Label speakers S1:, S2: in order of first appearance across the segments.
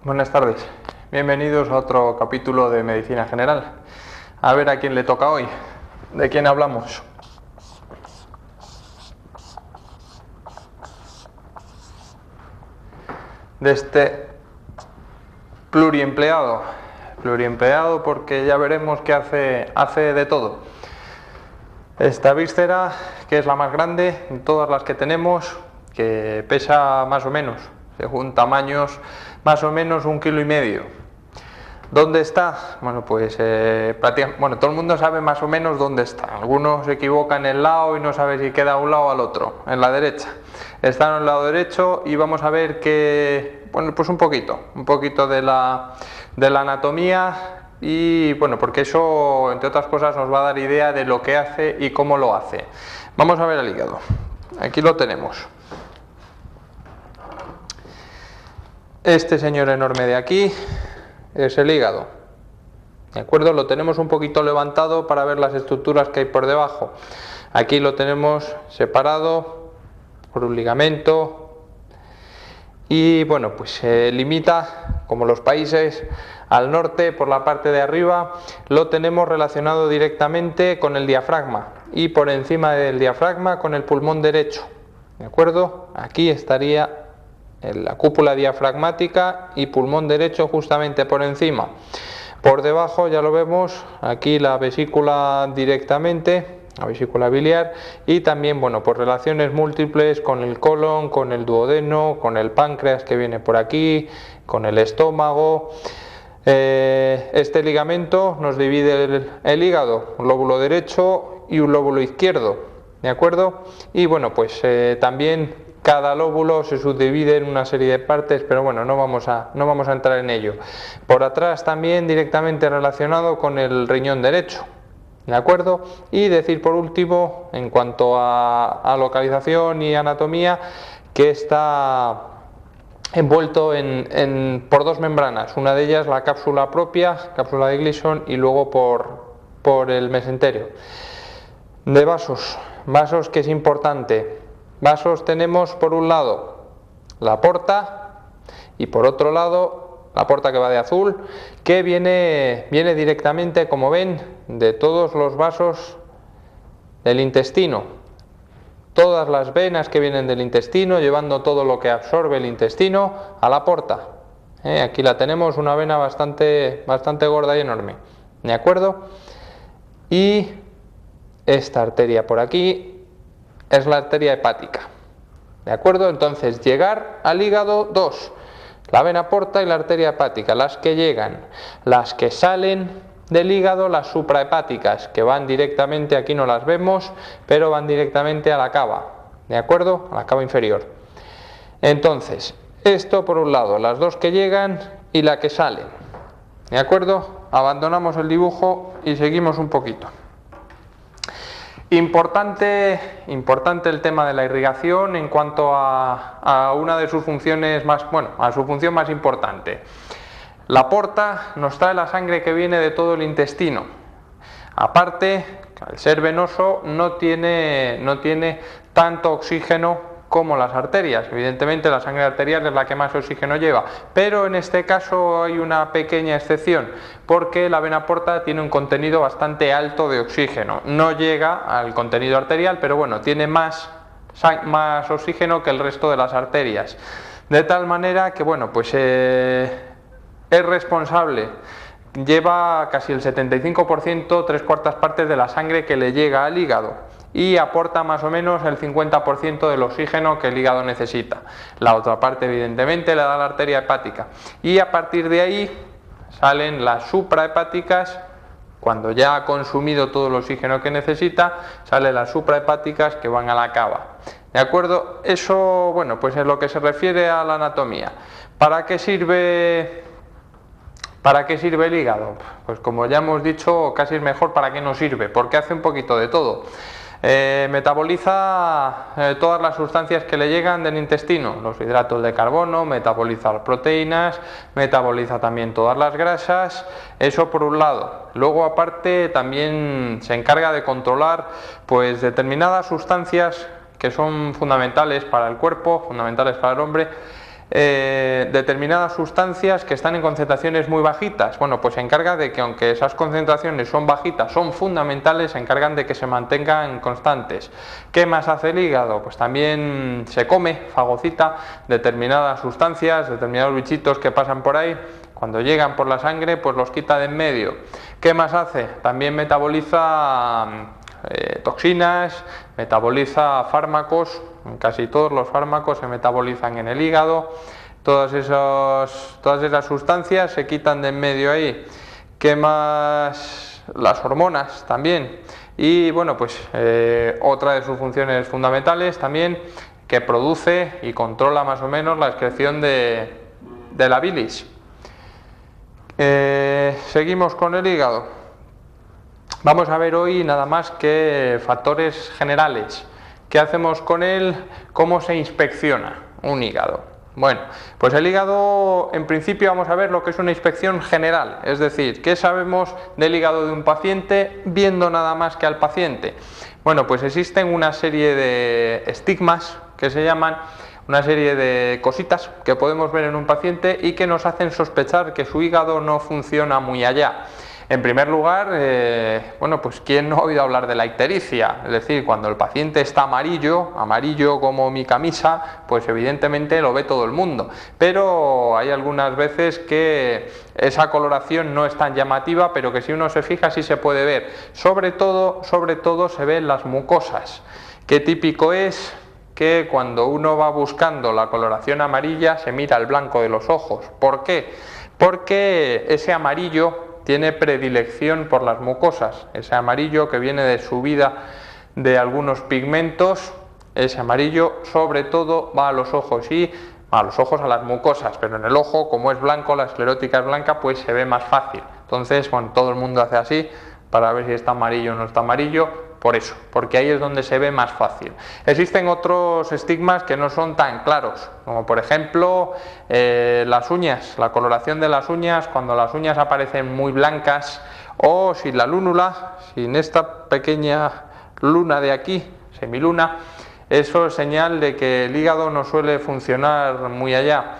S1: Buenas tardes, bienvenidos a otro capítulo de Medicina General. A ver a quién le toca hoy, ¿de quién hablamos? De este pluriempleado porque ya veremos que hace de todo. Esta víscera, que es la más grande de todas las que tenemos, que pesa más o menos, según tamaños, más o menos 1,5 kilos. ¿Dónde está? Bueno, pues todo el mundo sabe más o menos dónde está. Algunos se equivocan en el lado y no sabe si queda a un lado o al otro, en la derecha. Está en el lado derecho y vamos a ver que, bueno, pues un poquito de la anatomía y, bueno, porque eso, entre otras cosas, nos va a dar idea de lo que hace y cómo lo hace. Vamos a ver el hígado. Aquí lo tenemos. Este señor enorme de aquí es el hígado, ¿de acuerdo? Lo tenemos un poquito levantado para ver las estructuras que hay por debajo. Aquí lo tenemos separado por un ligamento y, bueno, pues se limita, como los países, al norte. Por la parte de arriba lo tenemos relacionado directamente con el diafragma y por encima del diafragma con el pulmón derecho, ¿de acuerdo? Aquí estaría la cúpula diafragmática y pulmón derecho justamente por encima. Por debajo ya lo vemos, aquí la vesícula directamente, la vesícula biliar, y también, bueno, por relaciones múltiples con el colon, con el duodeno, con el páncreas que viene por aquí, con el estómago. Este ligamento nos divide el hígado, un lóbulo derecho y un lóbulo izquierdo, ¿de acuerdo? Y, bueno, pues también cada lóbulo se subdivide en una serie de partes, pero bueno, no vamos a entrar en ello. Por atrás también directamente relacionado con el riñón derecho, ¿de acuerdo? Y decir por último, en cuanto a localización y anatomía, que está envuelto por dos membranas, una de ellas la cápsula propia, cápsula de Gleason, y luego por el mesenterio. De vasos que es importante. Vasos tenemos por un lado la porta y por otro lado la porta, que va de azul, que viene directamente, como ven, de todos los vasos del intestino. Todas las venas que vienen del intestino, llevando todo lo que absorbe el intestino a la porta. Aquí la tenemos, una vena bastante gorda y enorme, ¿de acuerdo? Y esta arteria por aquí es la arteria hepática, ¿de acuerdo? Entonces, llegar al hígado, dos: la vena porta y la arteria hepática. Las que llegan, las que salen del hígado, las suprahepáticas, que van directamente, aquí no las vemos, pero van directamente a la cava, ¿de acuerdo? A la cava inferior. Entonces, esto por un lado, las dos que llegan y la que salen, ¿de acuerdo? Abandonamos el dibujo y seguimos un poquito. Importante el tema de la irrigación en cuanto a una de sus funciones a su función más importante. La porta nos trae la sangre que viene de todo el intestino. Aparte, al ser venoso, no tiene tanto oxígeno como las arterias. Evidentemente la sangre arterial es la que más oxígeno lleva, pero en este caso hay una pequeña excepción, porque la vena porta tiene un contenido bastante alto de oxígeno. No llega al contenido arterial, pero bueno, tiene más oxígeno que el resto de las arterias, de tal manera que, bueno, pues es responsable, lleva casi el 75%, 3/4 partes de la sangre que le llega al hígado, y aporta más o menos el 50% del oxígeno que el hígado necesita. La otra parte, evidentemente, la da la arteria hepática, y a partir de ahí salen las suprahepáticas. Cuando ya ha consumido todo el oxígeno que necesita, salen las suprahepáticas, que van a la cava, ¿de acuerdo? Eso, bueno, pues es lo que se refiere a la anatomía. ¿Para qué sirve el hígado? Pues, como ya hemos dicho, casi es mejor para qué no sirve, porque hace un poquito de todo. Metaboliza todas las sustancias que le llegan del intestino, los hidratos de carbono, metaboliza las proteínas, metaboliza también todas las grasas, eso por un lado. Luego, aparte, también se encarga de controlar, pues, determinadas sustancias que son fundamentales para el cuerpo, fundamentales para el hombre, determinadas sustancias que están en concentraciones muy bajitas. Bueno, pues se encarga de que, aunque esas concentraciones son bajitas, son fundamentales, se encargan de que se mantengan constantes. ¿Qué más hace el hígado? Pues también se come, fagocita determinadas sustancias, determinados bichitos que pasan por ahí. Cuando llegan por la sangre, pues los quita de en medio. ¿Qué más hace? También metaboliza toxinas, metaboliza fármacos. Casi todos los fármacos se metabolizan en el hígado. Todas esas sustancias se quitan de en medio ahí. ¿Qué más? Las hormonas también. Y bueno, pues otra de sus funciones fundamentales también, que produce y controla más o menos la excreción de la bilis. Seguimos con el hígado. Vamos a ver hoy nada más que factores generales. ¿Qué hacemos con él? ¿Cómo se inspecciona un hígado? Bueno, pues el hígado, en principio vamos a ver lo que es una inspección general, es decir, ¿qué sabemos del hígado de un paciente viendo nada más que al paciente? Bueno, pues existen una serie de estigmas que se llaman, una serie de cositas que podemos ver en un paciente y que nos hacen sospechar que su hígado no funciona muy allá. En primer lugar, bueno, pues ¿quién no ha oído hablar de la ictericia? Es decir, cuando el paciente está amarillo, amarillo como mi camisa, pues evidentemente lo ve todo el mundo. Pero hay algunas veces que esa coloración no es tan llamativa, pero que si uno se fija sí se puede ver. Sobre todo se ven las mucosas. ¿Qué típico es? Que cuando uno va buscando la coloración amarilla se mira el blanco de los ojos. ¿Por qué? Porque ese amarillo tiene predilección por las mucosas. Ese amarillo que viene de subida de algunos pigmentos, ese amarillo sobre todo va a los ojos y a las mucosas, pero en el ojo, como es blanco, la esclerótica es blanca, pues se ve más fácil. Entonces, bueno, todo el mundo hace así para ver si está amarillo o no está amarillo. Por eso, porque ahí es donde se ve más fácil. Existen otros estigmas que no son tan claros, como por ejemplo las uñas, la coloración de las uñas, cuando las uñas aparecen muy blancas o sin la lúnula, sin esta pequeña luna de aquí, semiluna, eso es señal de que el hígado no suele funcionar muy allá.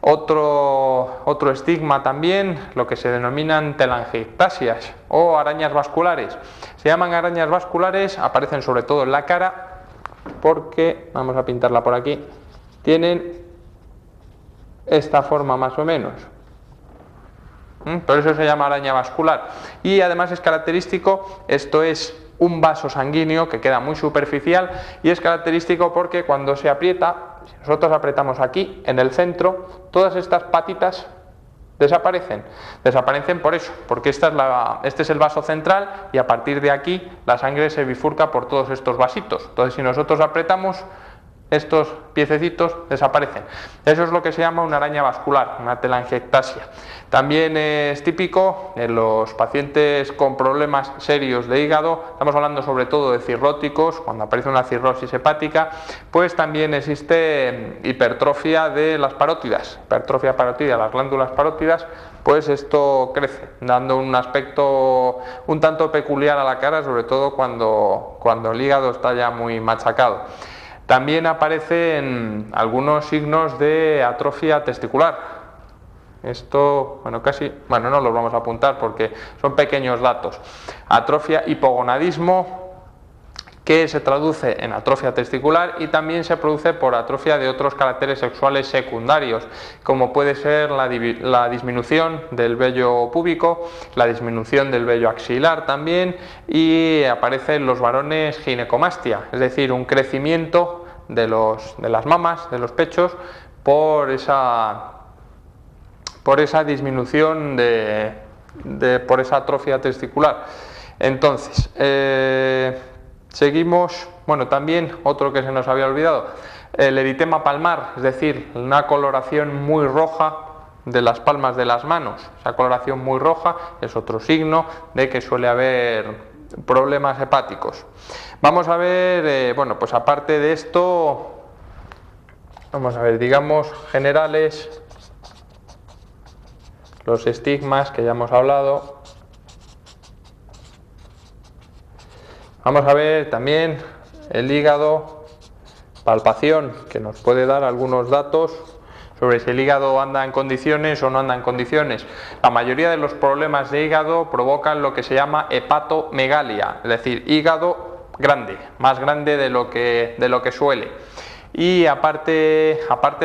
S1: Otro estigma también, lo que se denominan telangiectasias o arañas vasculares. Se llaman arañas vasculares, aparecen sobre todo en la cara, porque, vamos a pintarla por aquí, tienen esta forma más o menos. Por eso se llama araña vascular. Y además es característico, esto es un vaso sanguíneo que queda muy superficial y es característico porque cuando se aprieta, si nosotros apretamos aquí en el centro, todas estas patitas desaparecen por eso, porque este es el vaso central y a partir de aquí la sangre se bifurca por todos estos vasitos. Entonces si nosotros apretamos, estos piececitos desaparecen. Eso es lo que se llama una araña vascular, una telangiectasia. También es típico en los pacientes con problemas serios de hígado, estamos hablando sobre todo de cirróticos, cuando aparece una cirrosis hepática, pues también existe hipertrofia de las parótidas, hipertrofia parótida, las glándulas parótidas, pues esto crece, dando un aspecto un tanto peculiar a la cara, sobre todo cuando el hígado está ya muy machacado. También aparecen algunos signos de atrofia testicular. Esto, no los vamos a apuntar porque son pequeños datos. Atrofia, hipogonadismo, que se traduce en atrofia testicular y también se produce por atrofia de otros caracteres sexuales secundarios, como puede ser la disminución del vello púbico, la disminución del vello axilar también, y aparece en los varones ginecomastia, es decir, un crecimiento de las mamas, de los pechos, por esa disminución por esa atrofia testicular. Entonces, seguimos, también otro que se nos había olvidado, el eritema palmar, es decir, una coloración muy roja de las palmas de las manos. Esa coloración muy roja es otro signo de que suele haber problemas hepáticos. Vamos a ver, pues aparte de esto, vamos a ver, digamos, generales, los estigmas que ya hemos hablado. Vamos a ver también el hígado, palpación, que nos puede dar algunos datos, sobre si el hígado anda en condiciones o no anda en condiciones. La mayoría de los problemas de hígado provocan lo que se llama hepatomegalia, es decir, hígado grande, más grande de lo que suele. Y aparte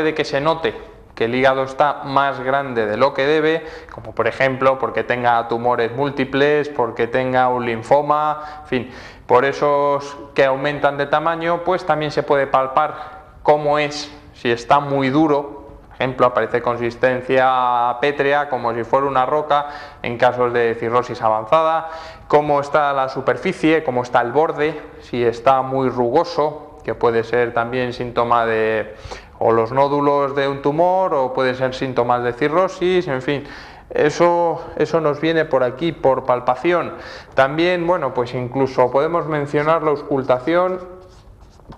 S1: de que se note que el hígado está más grande de lo que debe, como por ejemplo porque tenga tumores múltiples, porque tenga un linfoma, en fin, por esos que aumentan de tamaño, pues también se puede palpar cómo es, si está muy duro, por ejemplo, aparece consistencia pétrea como si fuera una roca en casos de cirrosis avanzada, cómo está la superficie, cómo está el borde, si está muy rugoso, que puede ser también síntoma de o los nódulos de un tumor o puede ser síntomas de cirrosis, en fin. Eso nos viene por aquí, por palpación. También, bueno, pues incluso podemos mencionar la auscultación,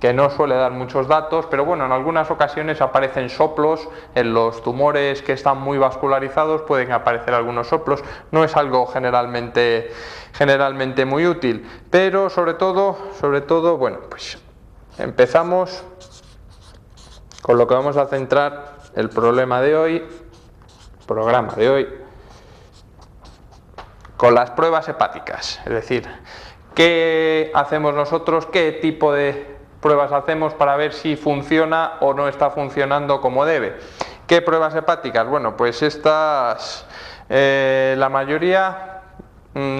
S1: que no suele dar muchos datos, pero bueno, en algunas ocasiones aparecen soplos, en los tumores que están muy vascularizados pueden aparecer algunos soplos, no es algo generalmente muy útil, pero sobre todo, bueno, pues empezamos con lo que vamos a centrar el programa de hoy, con las pruebas hepáticas, es decir, ¿qué hacemos nosotros? ¿Qué tipo de pruebas hacemos para ver si funciona o no está funcionando como debe? ¿Qué pruebas hepáticas? Bueno, pues estas, la mayoría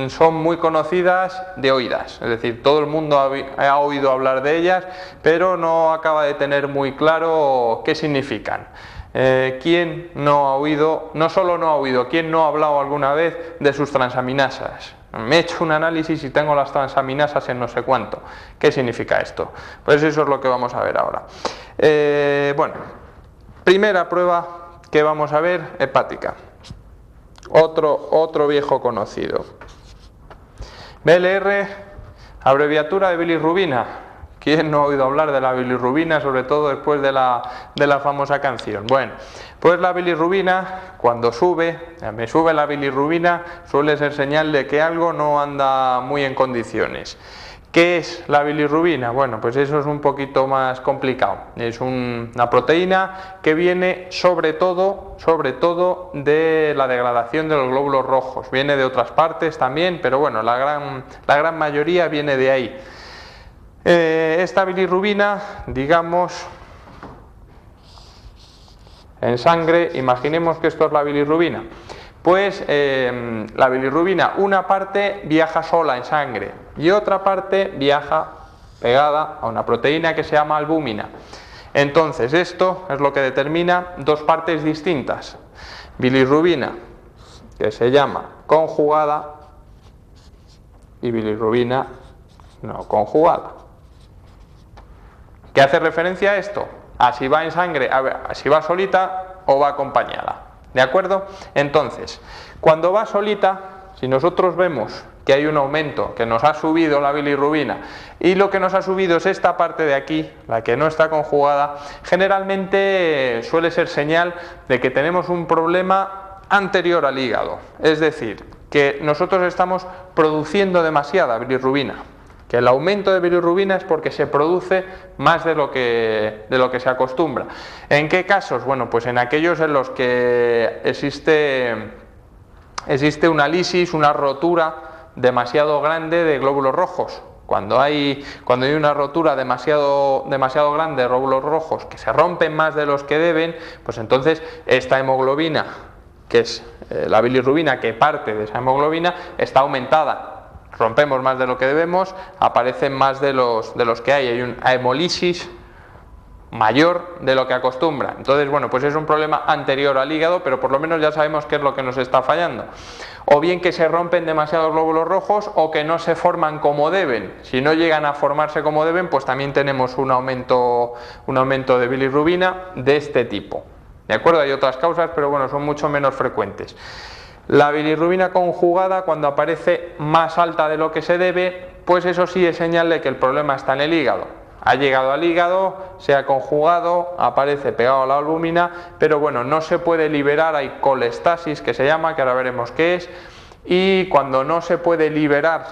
S1: son muy conocidas de oídas, es decir, todo el mundo ha oído hablar de ellas, pero no acaba de tener muy claro qué significan. ¿Quién no ha oído, no solo no ha oído, quién no ha hablado alguna vez de sus transaminasas? Me he hecho un análisis y tengo las transaminasas en no sé cuánto. ¿Qué significa esto? Pues eso es lo que vamos a ver ahora. Bueno, primera prueba que vamos a ver, hepática. Otro viejo conocido. BLR, abreviatura de bilirrubina. ¿Quién no ha oído hablar de la bilirrubina, sobre todo después de la famosa canción? Bueno, pues la bilirrubina, cuando me sube la bilirrubina, suele ser señal de que algo no anda muy en condiciones. ¿Qué es la bilirrubina? Bueno, pues eso es un poquito más complicado. Es una proteína que viene sobre todo de la degradación de los glóbulos rojos. Viene de otras partes también, pero bueno, la gran mayoría viene de ahí. Esta bilirrubina, digamos, en sangre, imaginemos que esto es la bilirrubina. Pues la bilirrubina, una parte viaja sola en sangre y otra parte viaja pegada a una proteína que se llama albúmina. Entonces esto es lo que determina dos partes distintas. Bilirrubina, que se llama conjugada, y bilirrubina no conjugada. ¿Qué hace referencia a esto? A si va en sangre, a si va solita o va acompañada. ¿De acuerdo? Entonces, cuando va solita, si nosotros vemos que hay un aumento, que nos ha subido la bilirrubina y lo que nos ha subido es esta parte de aquí, la que no está conjugada, generalmente suele ser señal de que tenemos un problema anterior al hígado. Es decir, que nosotros estamos produciendo demasiada bilirrubina. Que el aumento de bilirrubina es porque se produce más de lo que se acostumbra. ¿En qué casos? Bueno, pues en aquellos en los que existe una lisis, una rotura demasiado grande de glóbulos rojos. Cuando hay una rotura demasiado grande de glóbulos rojos que se rompen más de los que deben, pues entonces esta hemoglobina, que es la bilirrubina que parte de esa hemoglobina, está aumentada. Rompemos más de lo que debemos, aparecen más de los que hay una hemolisis mayor de lo que acostumbra. Entonces, bueno, pues es un problema anterior al hígado, pero por lo menos ya sabemos qué es lo que nos está fallando. O bien que se rompen demasiados glóbulos rojos o que no se forman como deben. Si no llegan a formarse como deben, pues también tenemos un aumento de bilirrubina de este tipo. ¿De acuerdo? Hay otras causas, pero bueno, son mucho menos frecuentes. La bilirrubina conjugada, cuando aparece más alta de lo que se debe, pues eso sí es señal de que el problema está en el hígado. Ha llegado al hígado, se ha conjugado, aparece pegado a la albúmina, pero bueno, no se puede liberar, hay colestasis que se llama, que ahora veremos qué es, y cuando no se puede liberar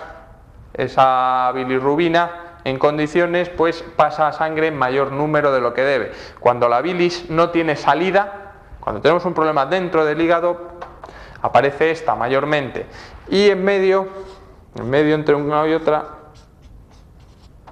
S1: esa bilirrubina en condiciones, pues pasa a sangre en mayor número de lo que debe. Cuando la bilis no tiene salida, Cuando tenemos un problema dentro del hígado, aparece esta mayormente. Y en medio entre una y otra,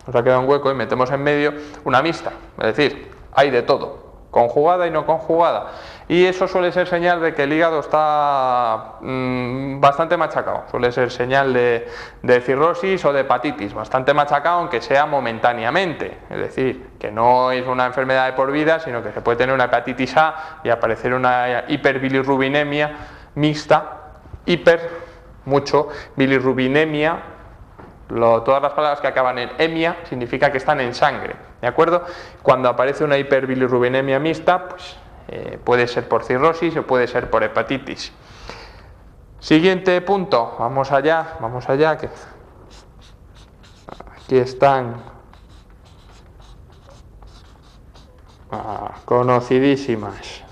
S1: nos ha quedado un hueco y metemos en medio una mixta. Es decir, hay de todo, conjugada y no conjugada. Y eso suele ser señal de que el hígado está bastante machacado. Suele ser señal de cirrosis o de hepatitis, bastante machacado, aunque sea momentáneamente. Es decir, que no es una enfermedad de por vida, sino que se puede tener una hepatitis A y aparecer una hiperbilirrubinemia mixta, mucho, bilirrubinemia. Todas las palabras que acaban en emia significa que están en sangre, ¿de acuerdo? Cuando aparece una hiperbilirrubinemia mixta, pues puede ser por cirrosis o puede ser por hepatitis. Siguiente punto, vamos allá, que aquí están conocidísimas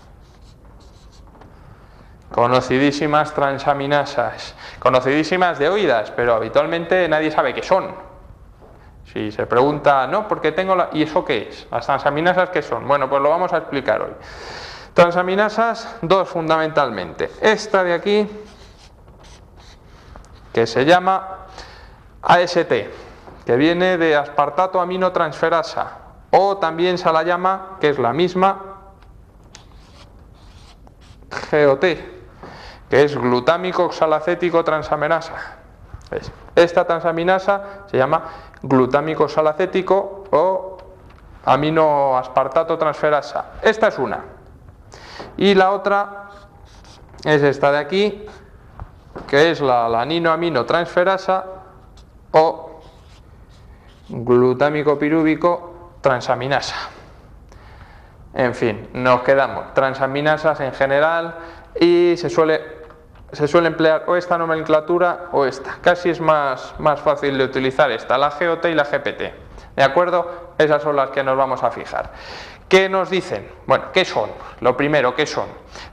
S1: transaminasas, conocidísimas de oídas, pero habitualmente nadie sabe qué son. Si se pregunta, no, porque tengo ¿y eso qué es? ¿Las transaminasas qué son? Bueno, pues lo vamos a explicar hoy. Transaminasas, dos fundamentalmente. Esta de aquí, que se llama AST, que viene de aspartato aminotransferasa, o también se la llama, que es la misma, GOT, que es glutámico oxalacético transaminasa. Esta transaminasa se llama glutámico oxalacético o aminoaspartato transferasa. Esta es una. Y la otra es esta de aquí, que es la alaninoaminotransferasa o glutámico pirúvico transaminasa. En fin, nos quedamos transaminasas en general y se suele emplear o esta nomenclatura o esta. Casi es más fácil de utilizar esta, la GOT y la GPT. ¿De acuerdo? Esas son las que nos vamos a fijar. ¿Qué nos dicen? Bueno, ¿qué son? Lo primero, ¿qué son?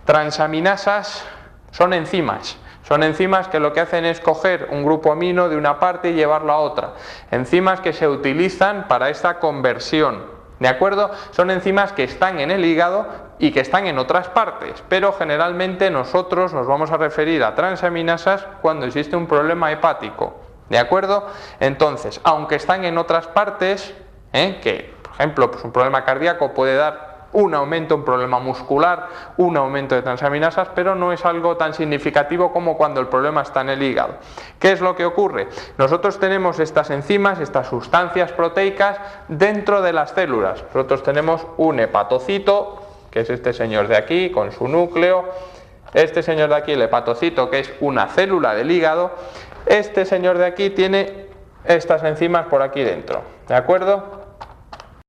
S1: Transaminasas son enzimas. Son enzimas que lo que hacen es coger un grupo amino de una parte y llevarlo a otra. Enzimas que se utilizan para esta conversión. ¿De acuerdo? Son enzimas que están en el hígado y que están en otras partes, pero generalmente nosotros nos vamos a referir a transaminasas cuando existe un problema hepático. ¿De acuerdo? Entonces, aunque están en otras partes, que por ejemplo pues un problema cardíaco puede dar un aumento, un problema muscular, un aumento de transaminasas, pero no es algo tan significativo como cuando el problema está en el hígado. ¿Qué es lo que ocurre? Nosotros tenemos estas enzimas, estas sustancias proteicas dentro de las células. Nosotros tenemos un hepatocito, que es este señor de aquí, con su núcleo. Este señor de aquí, el hepatocito, que es una célula del hígado. Este señor de aquí tiene estas enzimas por aquí dentro, ¿de acuerdo?